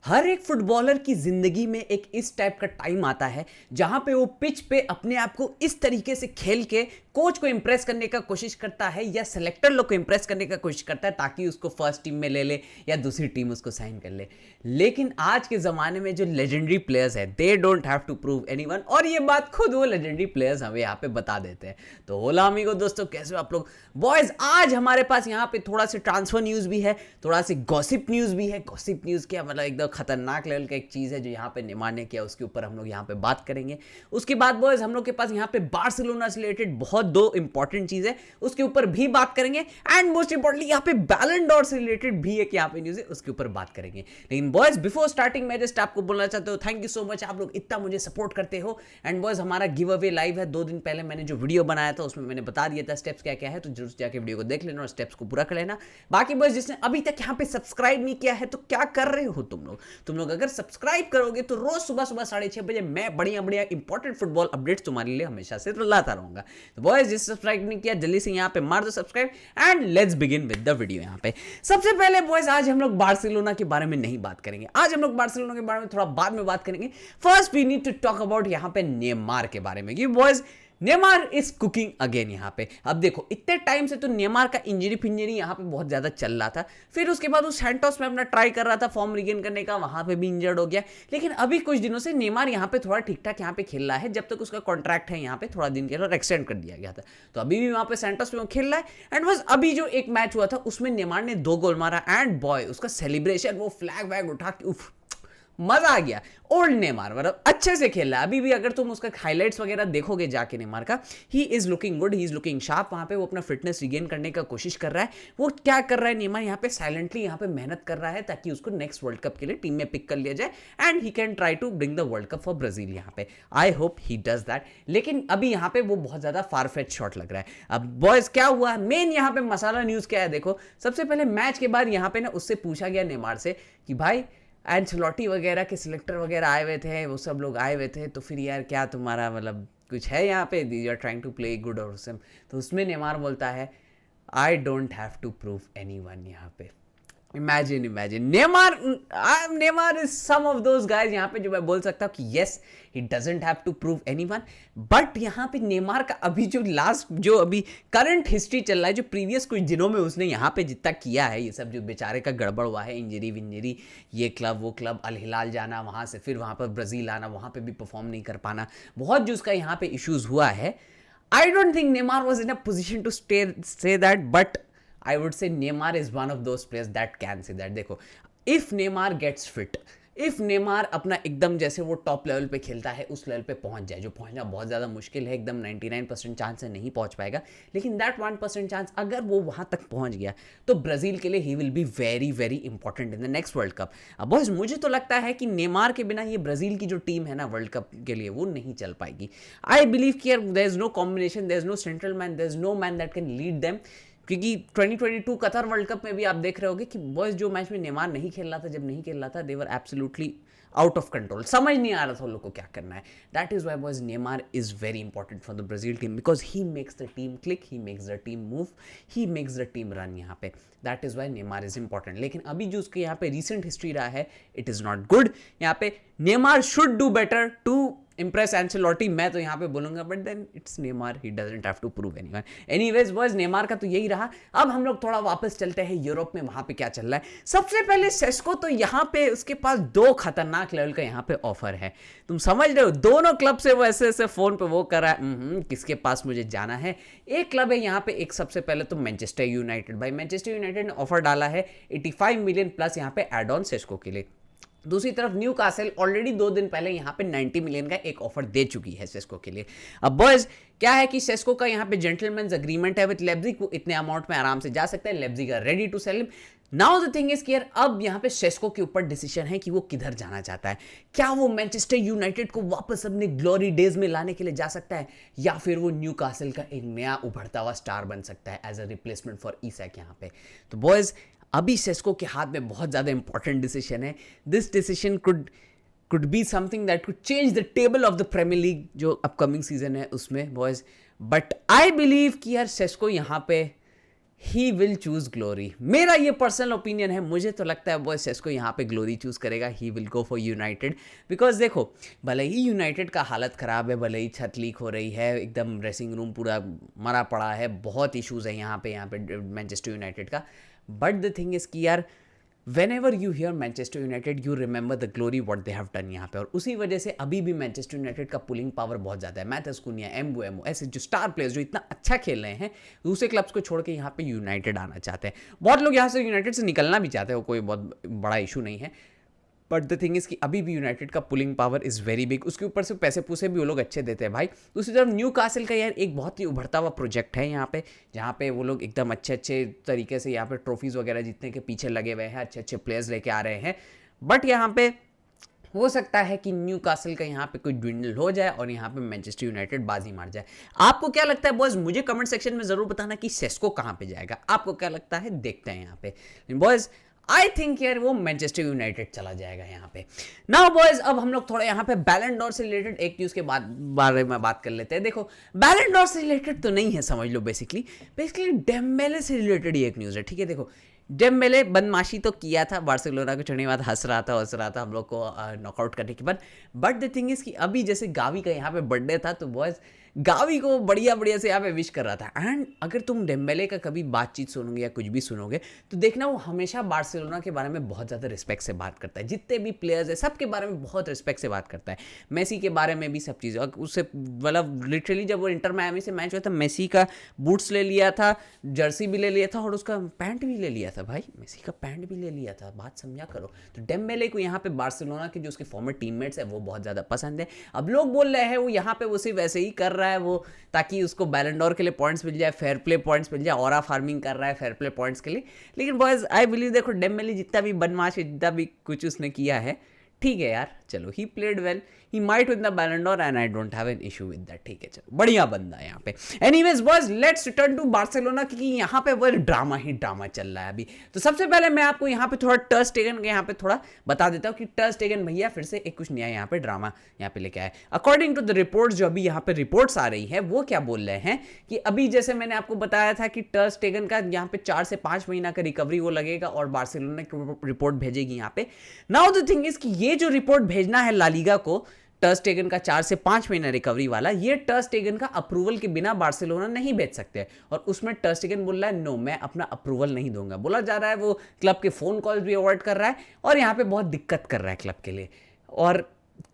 हर एक फुटबॉलर की जिंदगी में एक इस टाइप का टाइम आता है जहां पे वो पिच पे अपने आप को इस तरीके से खेल के कोच को इंप्रेस करने का कोशिश करता है या सिलेक्टर लोग को इंप्रेस करने का कोशिश करता है ताकि उसको फर्स्ट टीम में ले ले या दूसरी टीम उसको साइन कर ले। लेकिन आज के ज़माने में जो लेजेंडरी प्लेयर्स है they don't have to prove anyone, और ये बात खुद वो लेजेंडरी प्लेयर्स हमें यहाँ पे बता देते हैं। तो होला अमीगो दोस्तों, कैसे हो आप लोग? बॉयज, आज हमारे पास यहाँ पे थोड़ा सा ट्रांसफर न्यूज़ भी है, थोड़ा सी गॉसिप न्यूज़ भी है। गॉसिप न्यूज़ क्या मतलब, एकदम खतरनाक लेवल का एक चीज़ है जो यहाँ पे नेमार ने किया, उसके ऊपर हम लोग यहाँ पे बात करेंगे। उसके बाद बॉयज हम लोग के पास यहाँ पे बार्सिलोना से रिलेटेड बहुत दो इंपॉर्टेंट चीज़ है, उसके ऊपर भी बात करेंगे। एंड मोस्ट इंपॉर्टेंटली यहाँ पे बैलन डॉर से रिलेटेड भी एक यहाँ पे न्यूज़ है, उसके ऊपर बात करेंगे। लेकिन बॉयज बिफोर स्टार्टिंग मैं जस्ट आपको बोलना चाहता हूँ, थैंक यू सो मच, आप लोग इतना मुझे सपोर्ट करते हो। एंड बॉयज हमारा गिव अवे लाइव है, 2 दिन पहले मैंने जो वीडियो बनाया था उसमें मैंने बता दिया था स्टेप्स क्या क्या है, तो जरूर जाके वीडियो को देख लेना और स्टेप्स को पूरा कर लेना। बाकी बॉयज जिसने अभी तक यहाँ पे सब्सक्राइब नहीं किया है तो क्या कर रहे हो तुम लोग अगर सब्सक्राइब करोगे तो रोज सुबह 6:30 बजे मैं बढ़िया बढ़िया इंपॉर्टेंट फुटबॉल अपडेट्स तुम्हारे लिए हमेशा से लाता रहूंगा। तो बॉयज जिस सब्सक्राइब नहीं किया जल्दी से यहाँ पे मार दो subscribe and let's begin with the video. यहाँ पे सबसे पहले बॉयज आज हम लोग बार्सिलोना के बारे में नहीं बात करेंगे, आज हम लोग बार्सिलोना के बारे में थोड़ा बाद में बात करेंगे। First we need to talk about यहाँ पे नेमार के बारे में कि boys Neymar is cooking again. यहाँ पे अब देखो इतने टाइम से तो नेमार का इंजरी फिंजरी यहाँ पे बहुत ज्यादा चल रहा था, फिर उसके बाद वो सैंटोस में अपना ट्राई कर रहा था फॉर्म रिगेन करने का, वहां पे भी इंजर्ड हो गया। लेकिन अभी कुछ दिनों से नेमार यहाँ पे थोड़ा ठीक ठाक यहाँ पे खेल रहा है, जब तक उसका कॉन्ट्रैक्ट है यहाँ पे थोड़ा दिन के लिए एक्सटेंड कर दिया गया था, तो अभी भी वहां पे सैंटोस में खेल रहा है। एंड बस अभी जो एक मैच हुआ था उसमें नेमार ने 2 गोल मारा एंड बॉय उसका सेलिब्रेशन, वो फ्लैग वैग उठा के उफ, मजा आ गया। ओल्ड नेमार मतलब अच्छे से खेल रहा है अभी भी, अगर तुम उसका हाइलाइट्स वगैरह देखोगे जाके नेमार का, he is looking good, he is looking sharp. वहां पे वो अपना फिटनेस रिगेन करने का कोशिश कर रहा है। वो क्या कर रहा है नेमार, यहाँ पे साइलेंटली यहाँ पे मेहनत कर रहा है ताकि उसको नेक्स्ट वर्ल्ड कप के लिए टीम में पिक कर लिया जाए and he can try to bring the world cup for Brazil. यहाँ पे I hope he does that. लेकिन अभी यहाँ पे वो बहुत ज्यादा फारफेच शॉट लग रहा है। अब बॉयज क्या हुआ, मेन यहाँ पे मसाला न्यूज क्या है, देखो सबसे पहले मैच के बाद यहाँ पे ना उससे पूछा गया नेमार से कि भाई एंचेलोटी वगैरह के सिलेक्टर वगैरह आए हुए थे, वो सब लोग आए हुए थे, तो फिर यार क्या तुम्हारा मतलब कुछ है यहाँ पे, you are trying to play good और सम। तो उसमें नेमार बोलता है I don't have to prove anyone. यहाँ पे imagine Neymar is some of those guys यहाँ पे जो मैं बोल सकता हूँ कि yes he doesn't have to prove anyone. But यहाँ पे नेमार का अभी जो लास्ट जो अभी करंट हिस्ट्री चल रहा है, जो प्रीवियस कुछ दिनों में उसने यहाँ पे जितना किया है, ये सब जो बेचारे का गड़बड़ हुआ है, इंजरी विंजरी, ये क्लब वो क्लब, अल हिलाल जाना, वहाँ से फिर वहाँ पर ब्राज़ील आना, वहाँ पे भी परफॉर्म नहीं कर पाना, बहुत जो उसका यहाँ पे इश्यूज हुआ है। I don't think Neymar was in a position to say that, but I would say Neymar is one of those players that can say that. देखो if Neymar gets fit, if Neymar अपना एकदम जैसे वो top level पे खेलता है उस level पे पहुंच जाए, जो पहुंचना बहुत ज़्यादा मुश्किल है, एकदम 99% चांस है नहीं पहुंच पाएगा, लेकिन दैट 1% चांस अगर वो वहां तक पहुंच गया तो ब्राज़ील के लिए he will be very very important in the next world cup. अब बॉयज मुझे तो लगता है कि नेमार के बिना ये ब्राज़ील की जो टीम है ना वर्ल्ड कप के लिए वो नहीं चल पाएगी। आई बिलीव कि there is no combination, there is no central man, there is no man that can lead them. क्योंकि 2022 कतर वर्ल्ड कप में भी आप देख रहे होगे कि बॉयज जो मैच में नेमार नहीं खेल रहा था, जब नहीं खेल रहा था, they were absolutely out of control, समझ नहीं आ रहा था उन लोग को क्या करना है। That is why boys Neymar is very important for the Brazil team because he makes the team click, he makes the team move, he makes the team run. यहाँ पे that is why Neymar is important. लेकिन अभी जो उसके यहाँ पे recent history रहा है इट इज नॉट गुड। यहाँ पे Neymar should do better to impress Ancelotti, मैं तो यहाँ पे बोलूंगा, but then it's Neymar, he doesn't have to prove anyone. Anyways boys Neymar का तो यही रहा। अब हम लोग थोड़ा वापस चलते हैं यूरोप में, वहां पे क्या चल रहा है। सबसे पहले सेस्को, तो यहाँ पे उसके पास 2 खतरनाक लेवल का यहाँ पे ऑफर है, तुम समझ रहे हो, दोनों क्लब से वो ऐसे ऐसे फोन पे वो कर रहा है किसके पास मुझे जाना है। एक क्लब है यहाँ पे, एक सबसे पहले तो मैनचेस्टर यूनाइटेड। भाई मैनचेस्टर यूनाइटेड ने ऑफर डाला है 85 मिलियन प्लस यहाँ पे एड ऑन सेस्को के लिए। दूसरी तरफ न्यू कासल ऑलरेडी 2 दिन पहले यहाँ पे 90 मिलियन का एक ऑफर दे चुकी है सेस्को के लिए। अब बॉयज क्या है कि सेस्को का यहाँ पे जेंटलमैन्स एग्रीमेंट है विद लेप्जिग, वो इतने अमाउंट में आराम से जा सकते हैं, Leipzig are ready to sell him. Now the thing is clear, अब यहाँ पे सेस्को के ऊपर डिसीजन है कि वो किधर जाना चाहता है। क्या वो मैनचेस्टर यूनाइटेड को वापस अपने ग्लोरी डेज में लाने के लिए जा सकता है, या फिर वो न्यू कासल का एक नया उभरता हुआ स्टार बन सकता है एज अ रिप्लेसमेंट फॉर ईसैक यहाँ पे। तो बॉयज अभी सेस्को के हाथ में बहुत ज़्यादा इंपॉर्टेंट डिसीजन है। This decision could be something that could change the table of the premier league जो अपकमिंग सीजन है उसमें बॉयज। बट आई बिलीव कि यार सेस्को यहाँ पे ही विल चूज ग्लोरी। मेरा ये पर्सनल ओपिनियन है, मुझे तो लगता है बॉय सेस्को यहाँ पे ग्लोरी चूज करेगा। He will go for United because देखो, भले ही यूनाइटेड का हालत ख़राब है, भले ही छत लीक हो रही है, एकदम ड्रेसिंग रूम पूरा मरा पड़ा है, बहुत इशूज़ है यहाँ पे मैनचेस्टर यूनाइटेड का। बट द थिंग इज़ कि यार whenever you hear Manchester United you remember the glory what they have done यहाँ पे। और उसी वजह से अभी भी मैनचेस्टर यूनाइटेड का पुलिंग पावर बहुत ज़्यादा है। मैथ्यूस कुनिया, एम्बुएमो, ऐसे जो स्टार प्लेयर्स जो इतना अच्छा खेल रहे हैं, दूसरे क्लब्स को छोड़ के यहाँ पे यूनाइटेड आना चाहते हैं। बहुत लोग यहाँ से यूनाइटेड से निकलना भी चाहते हैं, वो कोई बहुत बड़ा इशू नहीं है। बट द थिंग इज़ कि अभी भी यूनाइटेड का pulling power is very big. उसके ऊपर से पैसे पूसे भी वो लोग अच्छे देते हैं भाई। दूसरी तरफ न्यू कासल का यार एक बहुत ही उभरता हुआ प्रोजेक्ट है यहाँ पे, जहाँ पे वो लोग एकदम अच्छे अच्छे तरीके से यहाँ पे ट्रॉफीज़ वगैरह जीतने के पीछे लगे हुए हैं, अच्छे अच्छे प्लेयर्स लेके आ रहे हैं। बट यहाँ पे हो सकता है कि न्यू कासल का यहाँ पे कोई ड्विंडल हो जाए और यहाँ पे मैनचेस्टर यूनाइटेड बाजी मार जाए। आपको क्या लगता है बॉयज? मुझे कमेंट सेक्शन में ज़रूर बताना कि सेस्को कहाँ पे जाएगा। आपको क्या लगता है? देखते हैं यहाँ पे बॉयज। आई थिंक यार वो मैनचेस्टर यूनाइटेड चला जाएगा यहाँ पे। नाउ बॉयज, अब हम लोग थोड़ा यहाँ पे बैलन डोर से रिलेटेड एक न्यूज़ के बारे में बात कर लेते हैं। देखो, बैलन डोर से रिलेटेड तो नहीं है, समझ लो। बेसिकली डेम्बेले से रिलेटेड ही एक न्यूज़ है, ठीक है। देखो, डेम्बेले बदमाशी तो किया था, बार्सिलोना को चढ़ने के बाद हंस रहा था हम लोग को नॉकआउट करने के बाद। बट द थिंग इज़ कि अभी जैसे गावी का यहाँ पे बर्थडे था, तो बॉयज गावी को बढ़िया बढ़िया से यहाँ पे विश कर रहा था। एंड अगर तुम डेम्बेले का कभी बातचीत सुनोगे या कुछ भी सुनोगे तो देखना वो हमेशा बार्सिलोना के बारे में बहुत ज़्यादा रिस्पेक्ट से बात करता है। जितने भी प्लेयर्स है सबके बारे में बहुत रिस्पेक्ट से बात करता है। मेसी के बारे में भी सब चीज़। और उससे मतलब लिटरली जब वो इंटर मायामी से मैच हुआ था, मेसी का बूट्स ले लिया था, जर्सी भी ले लिया था और उसका पैंट भी ले लिया था भाई। मेसी का पैंट भी ले लिया था, बात समझा करो। तो डेम्बेले को यहाँ पे बार्सिलोना के जो उसके फॉर्मर टीममेट्स है वो बहुत ज़्यादा पसंद है। अब लोग बोल रहे हैं वो यहाँ पे वो सिर्फ वैसे ही कर रहा है वो, ताकि उसको बैलन डोर के लिए पॉइंट्स मिल जाए, फेयर प्ले पॉइंट्स मिल जाए, ऑरा फार्मिंग कर रहा है फेयर प्ले पॉइंट्स के लिए। लेकिन बॉयज आई बिलीव, देखो डेम्बेले जितना भी बदमाश है, जितना भी कुछ उसने किया है, ठीक है यार, चलो he played well, he might win the Ballon d'Or and I don't have an issue with that, ठीक है, चलो बढ़िया बंदा है यहाँ पे। Anyways boys, let's return to Barcelona, क्योंकि यहाँ पे वो ड्रामा ही ड्रामा चल रहा है अभी। तो सबसे पहले मैं आपको यहाँ पे थोड़ा टर स्टेगन के यहाँ पे थोड़ा बता देता हूँ कि टर स्टेगन भैया फिर से एक कुछ नया यहाँ पे ड्रामा यहाँ पे लेके आए। अकॉर्डिंग टू द रिपोर्ट्स, जो अभी यहाँ पे रिपोर्ट्स आ रही है, वो क्या बोल रहे हैं कि अभी जैसे मैंने आपको बताया था कि टर स्टेगन का यहाँ पे 4 से 5 महीना का रिकवरी वो लगेगा और बार्सिलोना रिपोर्ट भेजेगी यहाँ पे। नाउ द थिंग इज कि ये जो रिपोर्ट भेजना है ला लीगा को, टर स्टेगन का 4 से 5 महीना रिकवरी वाला, ये टर स्टेगन का अप्रूवल के बिना बार्सिलोना नहीं भेज सकते। और उसमें टर स्टेगन बोल रहा है नो, मैं अपना अप्रूवल नहीं दूंगा। बोला जा रहा है वो क्लब के फोन कॉल्स भी अवॉइड कर रहा है और यहाँ पे बहुत दिक्कत कर रहा है क्लब के लिए। और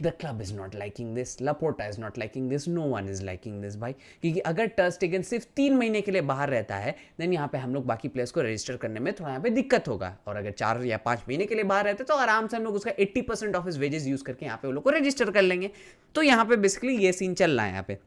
the club is not liking this, Laporta is not liking this, no one is liking this भाई। क्योंकि अगर टर स्टेगन सिर्फ 3 महीने के लिए बाहर रहता है, देन यहाँ पे हम लोग बाकी प्लेयर्स को रजिस्टर करने में थोड़ा यहाँ पे दिक्कत होगा। और अगर 4 या 5 महीने के लिए बाहर रहते तो आराम से हम लोग उसका 80% ऑफ हिज वेजेस यूज करके यहाँ पे वो लोग को रजिस्टर कर लेंगे। तो यहाँ पे बेसिकली ये सीन चल रहा है यहाँ पे।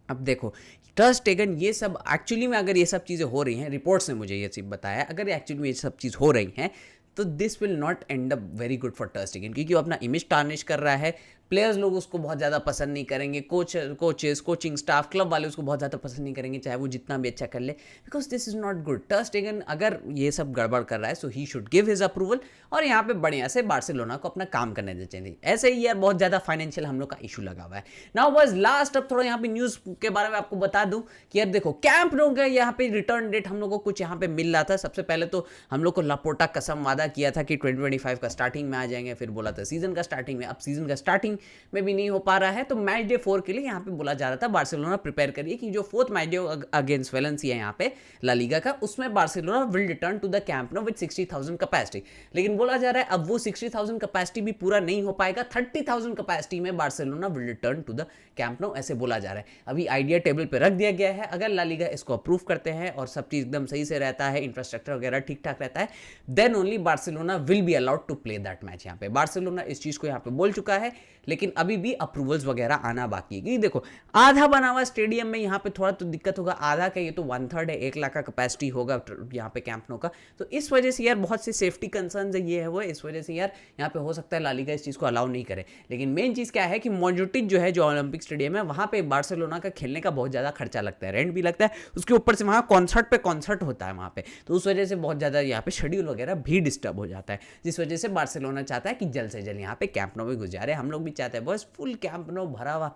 अब देखो, टर स्टेगन ये सब एक्चुअली में, अगर ये सब चीज़ें हो रही हैं, रिपोर्ट्स ने मुझे ये चीज़ बताया, अगर एक्चुअली में ये सब चीज़ हो रही हैं तो this will not and up very good for टर स्टेगन, क्योंकि वो अपना इमेज टार्निश कर रहा है। प्लेयर्स लोग उसको बहुत ज़्यादा पसंद नहीं करेंगे, कोचेस, कोचिंग स्टाफ, क्लब वाले उसको बहुत ज़्यादा पसंद नहीं करेंगे, चाहे वो जितना भी अच्छा कर ले, because this is not good. Ter Stegen अगर ये सब गड़बड़ कर रहा है, so he should give his approval और यहाँ पे बढ़िया से बार्सिलोना को अपना काम करने देना चाहिए। ऐसे ही यार बहुत ज़्यादा फाइनेंशियल हम लोग का इशू लगा हुआ है। नाउ बस लास्ट, अब थोड़ा यहाँ पे न्यूज़ के बारे में आपको बता दूँ कि यार देखो, कैंप नो का यहाँ पे रिटर्न डेट हम लोग को कुछ यहाँ पे मिल रहा था। सबसे पहले तो हम लोग को लापोर्टा कसम वादा किया था कि 2025 का स्टार्टिंग में आ जाएंगे, फिर बोला था सीजन का स्टार्टिंग में। अब सीजन का स्टार्टिंग में भी नहीं हो पा रहा है, तो मैच डे 4 के लिए यहाँ पे बोला जा रहा था बार्सिलोना प्रिपेयर करिए कि जो 4th match day against Valencia यहाँ पे ला लीगा का, उसमें Barcelona will return to the Camp Nou with 60,000 capacity. लेकिन बोला जा रहा है अब वो 60,000 कैपेसिटी भी पूरा नहीं हो पाएगा, 30,000 कैपेसिटी में Barcelona will return to the Camp Nou, ऐसे बोला जा रहा है। अभी आइडिया टेबल पे रख दिया गया है, अगर ला लीगा इसको अप्रूव करते हैं और सब चीज एकदम सही से रहता है, इंफ्रास्ट्रक्चर वगैरह ठीक ठाक रहता है, then only Barcelona will be allowed to play that match. यहाँ पे बार्सिलोना इस चीज को यहाँ पे बोल चुका है, लेकिन अभी भी अप्रूवल्स वगैरह आना बाकी है। क्योंकि देखो, आधा बना हुआ स्टेडियम में यहाँ पे थोड़ा तो दिक्कत होगा, आधा का ये तो 1/3 है, 1 लाख का कैपेसिटी होगा यहाँ पे कैंप नो का। तो इस वजह से यार बहुत से सेफ्टी कंसर्न ये है वो, इस वजह से यार यहाँ पे हो सकता है ला लीगा इस चीज़ को अलाउ नहीं करे। लेकिन मेन चीज़ क्या है कि मोंजुटिक जो है, जो ओलंपिक स्टेडियम है, वहाँ पे बार्सिलोना का खेलने का बहुत ज़्यादा खर्चा लगता है, रेंट भी लगता है, उसके ऊपर से वहाँ कॉन्सर्ट पे कॉन्सर्ट होता है वहाँ पे, तो उस वजह से बहुत ज़्यादा यहाँ पे शेड्यूल वगैरह भी डिस्टर्ब हो जाता है, जिस वजह से बार्सिलोना चाहता है कि जल्द से जल्द यहाँ पे कैंप नो में गुजारे। हम लोग भी चाहते हैं बस फुल कैंप नो भरा हुआ,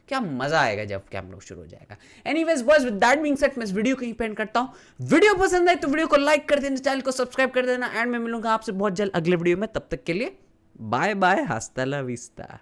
क्या मजा आएगा जब कैंप लोग शुरू हो जाएगा। Anyways boys, with that being said मैं इस वीडियो को यहीं पे एंड करता हूं। वीडियो पसंद आए तो वीडियो को लाइक कर देना, चैनल को सब्सक्राइब कर देना, एंड मैं मिलूंगा आपसे बहुत जल्द अगले वीडियो में। तब तक के लिए बाय बाय, हस्ता ला विस्ता।